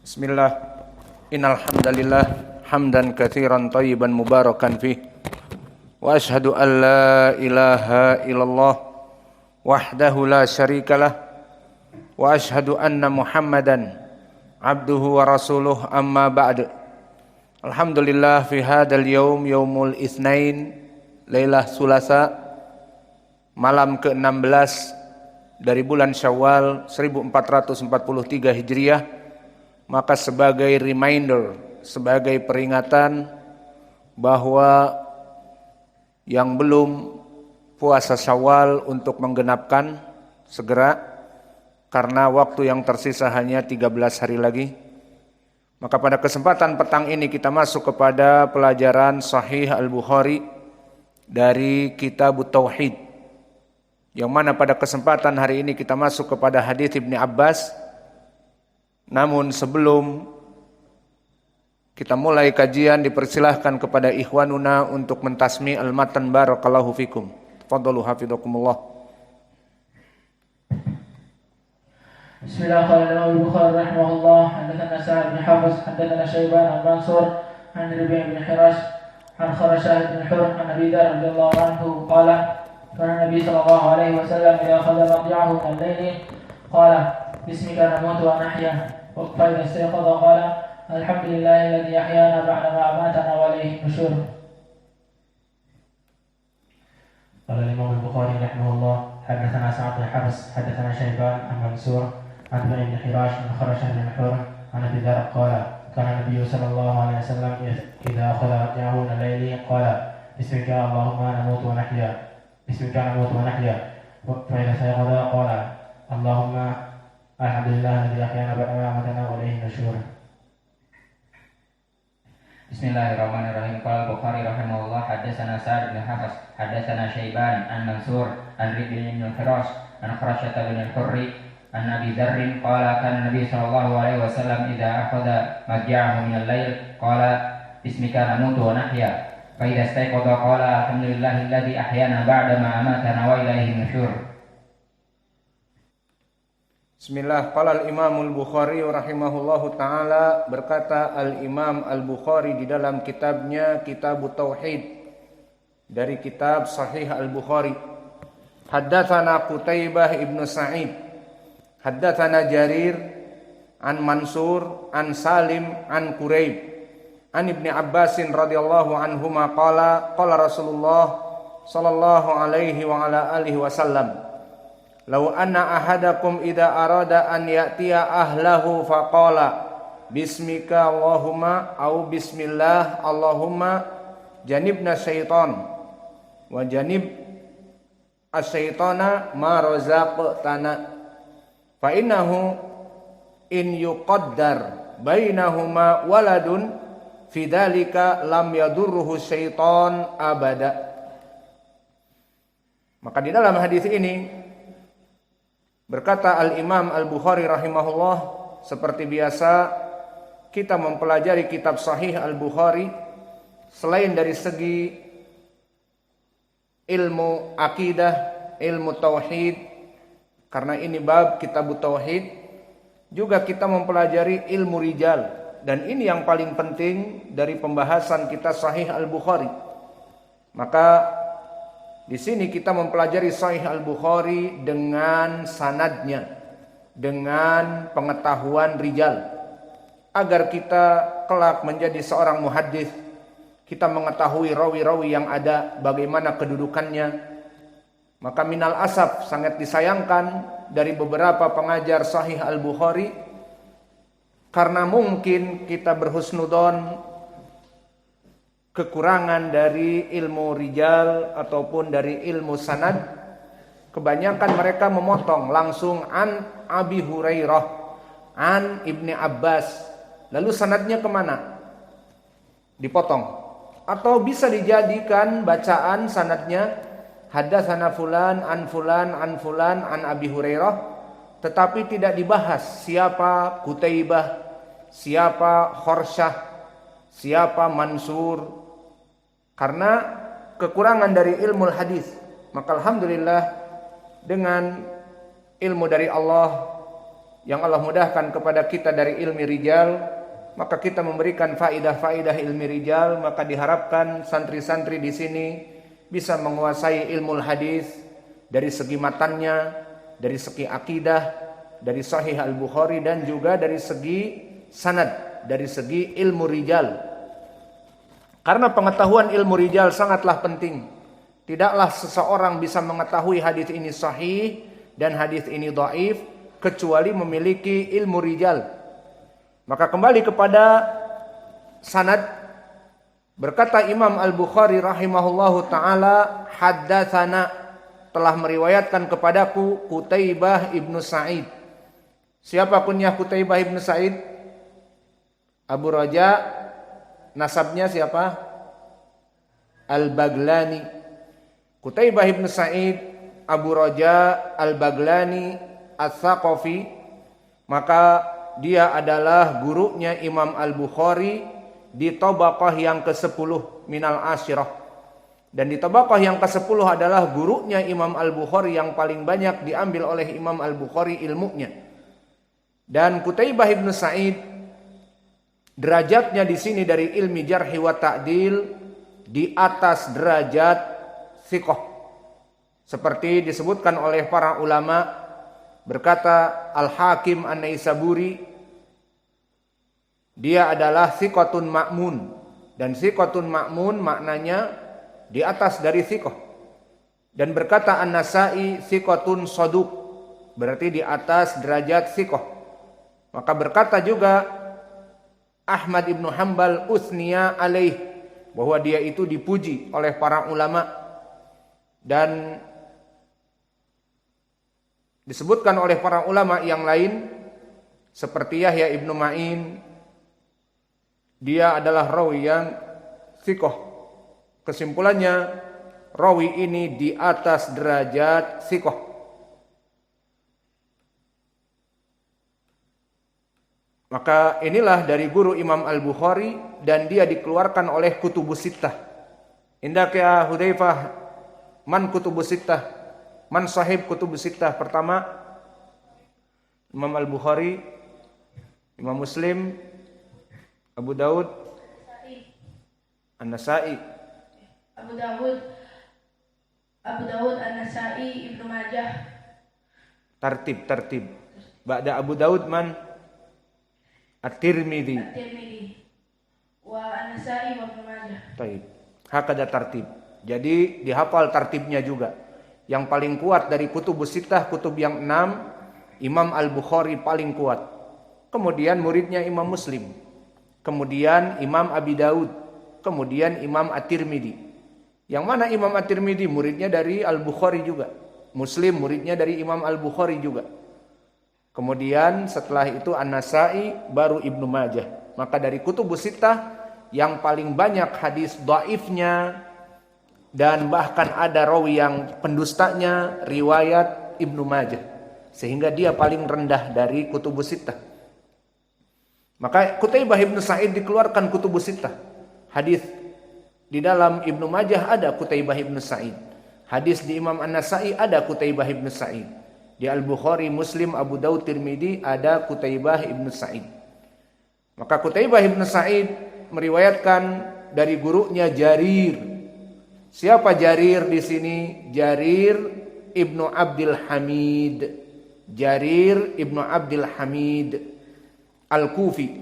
Bismillah. Innal hamdalillah hamdan katsiran thayyiban mubarakan fih. Wa asyhadu an la ilaha illallah wahdahu la syarikalah wa asyhadu anna Muhammadan abduhu wa rasuluh amma ba'd. Alhamdulillah fi hadzal yaum yaumul itsnain lailah sulasa malam ke-16 dari bulan Syawal 1443 Hijriah. Maka sebagai reminder, sebagai peringatan bahwa yang belum puasa Syawal untuk menggenapkan segera, karena waktu yang tersisa hanya 13 hari lagi. Maka pada kesempatan petang ini kita masuk kepada pelajaran Sahih Al-Bukhari dari Kitab Tauhid, yang mana pada kesempatan hari ini kita masuk kepada hadis Ibnu Abbas. Namun sebelum kita mulai kajian, dipersilahkan kepada ikhwanuna untuk mentasmi al-matan. Barakallahu fikum. Tafadhalu hafizakumullah. Bismillahirrahmanirrahim. Rahimahullah. Hadatsana Sa'id bin Hafiz, hadatsana Syaiban an Mansur an Rabi' bin Hirash an Kharashah bin Hurr an Abi Dzar radhiyallahu anhu qala kana Nabi sallallahu alaihi wasallam idza khadha madi'ahu al-layli qala bismika namutu wa nahya. وَفَإِذَا اسْتَيْقَظَ قَالَ الْحَمْدُ لِلَّهِ الَّذِي أَحْيَانَا بَعْدَمَا أَمَاتَنَا وَإِلَيْهِ النُّشُورُ. قال الإمام البخاري رحمه الله حدثنا سعد بن حفص حدثنا شيبان عن منصور عن بن حراش عن خرشة بن حر عن أبي ذر قال كان النبي صلى الله عليه وسلم إذا أخذ مدجعه من الليل قال بسمك اللهم نموت ونحيا بسمك نموت ونحيا. فإذا استيقظ قال اللهم الحمد لله الذي أحيانا بعد ما أماتنا وإليه النشور. Bismillahirrahmanirrahim. Qala Bukhari rahimahullah hadatsana Sa'd bin Hafiz hadatsana Syaiban an Mansur an Rabi' bin Hirash an Kharashah bin Hurri an Abi Dzar qala kana Nabi sallallahu alaihi wasallam idza akhadha madja'ahu min al-lail qala bismika namutu wa nahya. Fa idza istayqadha qala alhamdulillahilladzi ahyana ba'da ma amatana wa ilaihi nusyur. Bismillah. Qala al-Imam al-Bukhari rahimahullahu ta'ala, berkata al-Imam al-Bukhari di dalam kitabnya Kitab Tauhid dari kitab Sahih Al-Bukhari. Haddatsana Qutaibah ibnu Sa'id haddatsana Jarir an Mansur an Salim an Quraib an Ibni Abbasin radhiyallahu anhuma qala qala Rasulullah sallallahu alaihi wa ala alihi wasallam, law anna ahadakum idza arada an ya'tiya ahlahu faqala bismika Allahumma au bismillah Allahumma janibna syaitan wa janib asyaitana ma razaqtana fa innahu in yuqaddar bainahuma waladun fidzalika lam yadurruhu syaitan abada. Maka di dalam hadis ini berkata al-Imam al-Bukhari rahimahullah, seperti biasa kita mempelajari kitab Sahih Al-Bukhari selain dari segi ilmu akidah, ilmu tauhid, karena ini bab kitab tauhid, juga kita mempelajari ilmu rijal, dan ini yang paling penting dari pembahasan kita Sahih Al-Bukhari. Maka di sini kita mempelajari Sahih Al-Bukhari dengan sanadnya, dengan pengetahuan rijal, agar kita kelak menjadi seorang muhaddits, kita mengetahui rawi-rawi yang ada, bagaimana kedudukannya. Maka minal asaf, sangat disayangkan dari beberapa pengajar Sahih Al-Bukhari, karena mungkin kita berhusnudon kekurangan dari ilmu rijal ataupun dari ilmu sanad, kebanyakan mereka memotong langsung an Abi Hurairah, an Ibni Abbas, lalu sanadnya kemana? Dipotong. Atau bisa dijadikan bacaan sanadnya hadatsana fulan an fulan an fulan an Abi Hurairah, tetapi tidak dibahas siapa Qutaibah, siapa Kharshah, siapa Mansur, karena kekurangan dari ilmu hadis. Maka alhamdulillah dengan ilmu dari Allah yang Allah mudahkan kepada kita dari ilmi rijal, maka kita memberikan faidah-faidah ilmi rijal, maka diharapkan santri-santri di sini bisa menguasai ilmu hadis dari segi matannya, dari segi akidah, dari Sahih Al-Bukhari, dan juga dari segi sanad, dari segi ilmu rijal. Karena pengetahuan ilmu rijal sangatlah penting. Tidaklah seseorang bisa mengetahui hadis ini sahih dan hadis ini dhaif kecuali memiliki ilmu rijal. Maka kembali kepada sanad, berkata Imam Al-Bukhari rahimahullahu taala, haddatsana, telah meriwayatkan kepadaku Qutaibah ibnu Sa'id. Siapa kunyah Qutaibah ibnu Sa'id? Abu Raja. Nasabnya siapa? Al-Baglani. Qutaibah ibnu Sa'id Abu Raja Al-Baglani Ats-Tsaqafi, maka dia adalah gurunya Imam Al-Bukhari di tabaqah yang ke-10 minal asyirah. Dan di tabaqah yang ke-10 adalah gurunya Imam Al-Bukhari yang paling banyak diambil oleh Imam Al-Bukhari ilmunya. Dan Qutaibah ibnu Sa'id derajatnya di sini dari ilmi jarhi wa ta'dil di atas derajat thiqah. Seperti disebutkan oleh para ulama, berkata Al-Hakim An-Naisaburi, dia adalah thiqatun ma'mun. Dan thiqatun ma'mun maknanya di atas dari thiqah. Dan berkata An-Nasai thiqatun saduq, berarti di atas derajat thiqah. Maka berkata juga Ahmad ibnu Hanbal usniya alaih, bahwa dia itu dipuji oleh para ulama. Dan disebutkan oleh para ulama yang lain seperti Yahya ibnu Ma'in, dia adalah rawi yang thiqah. Kesimpulannya, rawi ini di atas derajat thiqah. Maka inilah dari guru Imam Al-Bukhari, dan dia dikeluarkan oleh kutubus sittah. Indak ya Hudzaifah, man kutubus sittah? Man sahib kutubus sittah? Pertama, Imam Al-Bukhari, Imam Muslim, Abu Daud, An-Nasai, Abu Dawud, An-Nasai, Ibnu Majah. Tartib. Ba'da Abu Daud man? At-Tirmidzi. Wa An-Nasai wa Ibnu Majah. Baik. Hakada tartib. Jadi dihafal tartibnya juga. Yang paling kuat dari kutubus sittah, kutub yang 6, Imam Al-Bukhari paling kuat. Kemudian muridnya Imam Muslim. Kemudian Imam Abi Daud. Kemudian Imam At-Tirmidzi. Yang mana Imam At-Tirmidzi muridnya dari Al-Bukhari juga. Muslim muridnya dari Imam Al-Bukhari juga. Kemudian setelah itu An-Nasai, baru Ibnu Majah. Maka dari kutubus sittah yang paling banyak hadis dhaifnya, dan bahkan ada rawi yang pendustanya, riwayat Ibnu Majah, sehingga dia paling rendah dari kutubus sittah. Maka Qutaibah ibnu Sa'id dikeluarkan kutubus sittah. Hadis di dalam Ibnu Majah ada Qutaibah ibnu Sa'id. Hadis di Imam An-Nasai ada Qutaibah ibnu Sa'id. Di Al-Bukhari, Muslim, Abu Daud, Tirmidzi ada Qutaibah ibnu Sa'id. Maka Qutaibah ibnu Sa'id meriwayatkan dari gurunya Jarir. Siapa Jarir di sini? Jarir ibnu Abdul Hamid. Jarir ibnu Abdul Hamid Al-Kufi.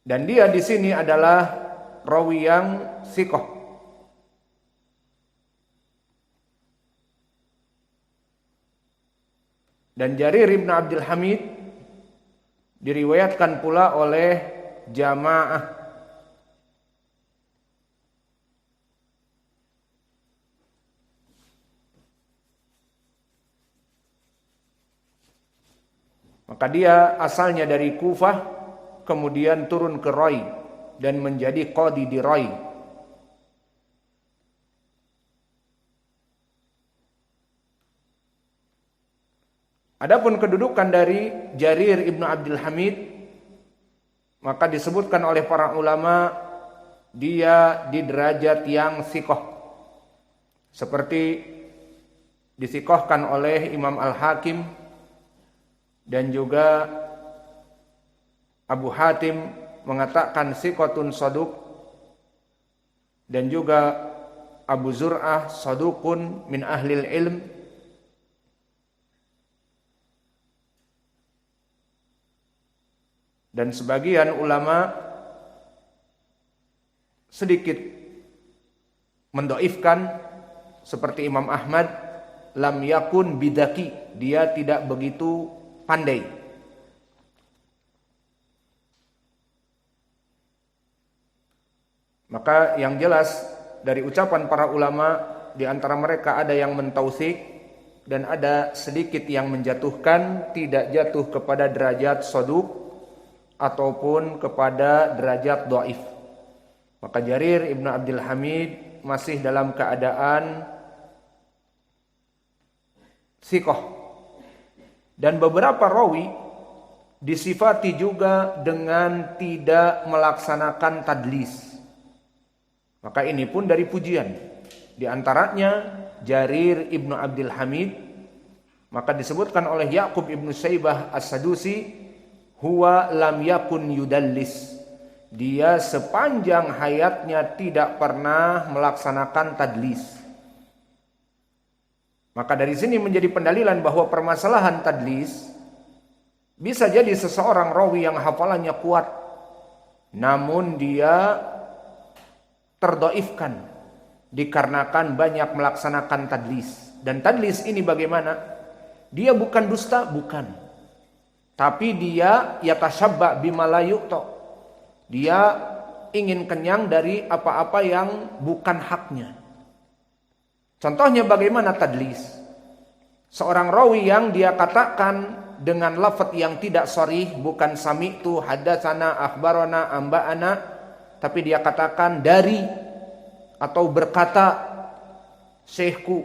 Dan dia di sini adalah rawi yang thiqah. Dan Jarir ibnu Abdul Hamid diriwayatkan pula oleh jamaah. Maka dia asalnya dari Kufah, kemudian turun ke Rai dan menjadi qadi di Rai. Adapun kedudukan dari Jarir ibnu Abdul Hamid, maka disebutkan oleh para ulama dia di derajat yang thiqah, seperti dithiqahkan oleh Imam Al-Hakim dan juga Abu Hatim mengatakan siqatun saduq, dan juga Abu Zur'ah saduqun min ahlil ilm. Dan sebagian ulama sedikit mendoifkan, seperti Imam Ahmad, lam yakun bidaki, dia tidak begitu pandai. Maka yang jelas dari ucapan para ulama, di antara mereka ada yang mentautsik dan ada sedikit yang menjatuhkan, tidak jatuh kepada derajat saduq ataupun kepada derajat dhaif. Maka Jarir Ibnu Abdul Hamid masih dalam keadaan siqah. Dan beberapa rawi disifati juga dengan tidak melaksanakan tadlis. Maka ini pun dari pujian. Di antaranya Jarir Ibnu Abdul Hamid, maka disebutkan oleh Yaqub Ibnu Saibah As-Sadusi, huwa lam yakun yudallis. Dia sepanjang hayatnya tidak pernah melaksanakan tadlis. Maka dari sini menjadi pendalilan bahwa permasalahan tadlis bisa jadi seseorang rawi yang hafalannya kuat, namun dia terdoifkan dikarenakan banyak melaksanakan tadlis. Dan tadlis ini bagaimana? Dia bukan dusta, bukan. Tapi dia yatashabba bima la yu'ta. Dia ingin kenyang dari apa-apa yang bukan haknya. Contohnya bagaimana tadlis? Seorang rawi yang dia katakan dengan lafaz yang tidak sharih, bukan sami'tu, hadatsana, akhbarana, amba'ana, tapi dia katakan dari atau berkata syekhku.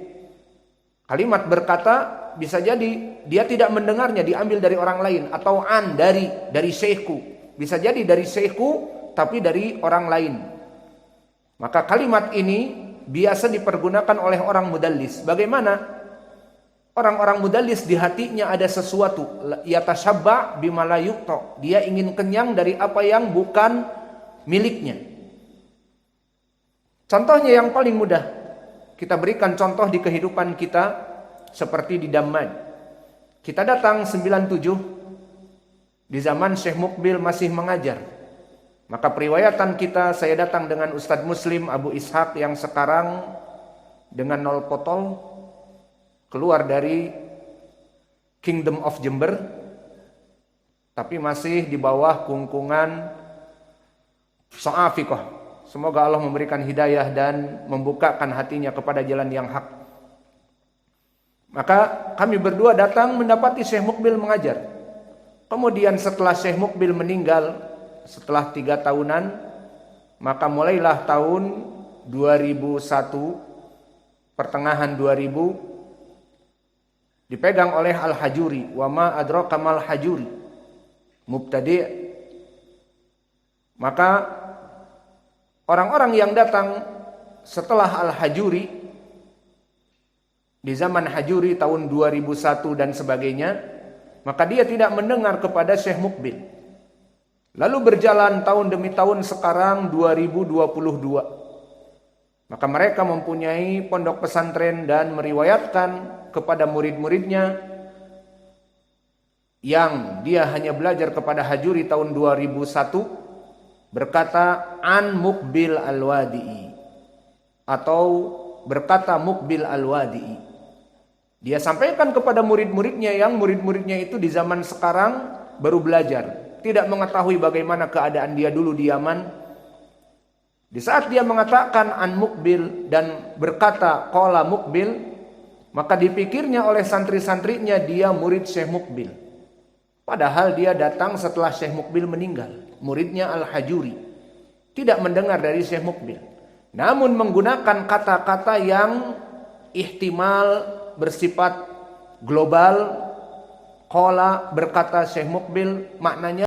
Kalimat berkata bisa jadi dia tidak mendengarnya, diambil dari orang lain, atau dari syekhku. Bisa jadi dari syekhku tapi dari orang lain. Maka kalimat ini biasa dipergunakan oleh orang mudallis. Bagaimana? Orang-orang mudallis di hatinya ada sesuatu, yatashabba bima la yu'ta. Dia ingin kenyang dari apa yang bukan miliknya. Contohnya yang paling mudah, kita berikan contoh di kehidupan kita. Seperti di Dammam. Kita datang 97 di zaman Syekh Mukbil masih mengajar. Maka periwayatan kita, saya datang dengan Ustadz Muslim Abu Ishaq yang sekarang dengan 0 potol keluar dari Kingdom of Jember, tapi masih di bawah kungkungan So'afiqah. Semoga Allah memberikan hidayah dan membukakan hatinya kepada jalan yang hak. Maka kami berdua datang mendapati Syekh Mukbil mengajar. Kemudian setelah Syekh Mukbil meninggal, setelah 3 tahunan, maka mulailah tahun 2001, pertengahan 2000, dipegang oleh Al-Hajuri. Wa ma adraka mal Hajuri, mubtadi'. Maka orang-orang yang datang setelah Al-Hajuri, di zaman Hajuri tahun 2001 dan sebagainya, maka dia tidak mendengar kepada Syekh Mukbil. Lalu berjalan tahun demi tahun, sekarang 2022. Maka mereka mempunyai pondok pesantren dan meriwayatkan kepada murid-muridnya yang dia hanya belajar kepada Hajuri tahun 2001, berkata an Mukbil al-Wadi'i, atau berkata Mukbil al-Wadi'i. Dia sampaikan kepada murid-muridnya yang murid-muridnya itu di zaman sekarang baru belajar, tidak mengetahui bagaimana keadaan dia dulu di Yaman. Di saat dia mengatakan an Mukbil dan berkata qala Mukbil, maka dipikirnya oleh santri-santrinya dia murid Syekh Mukbil. Padahal dia datang setelah Syekh Mukbil meninggal. Muridnya Al-Hajuri tidak mendengar dari Syekh Mukbil, namun menggunakan kata-kata yang ihtimal bersifat global. Qala berkata Syekh Mukbil, maknanya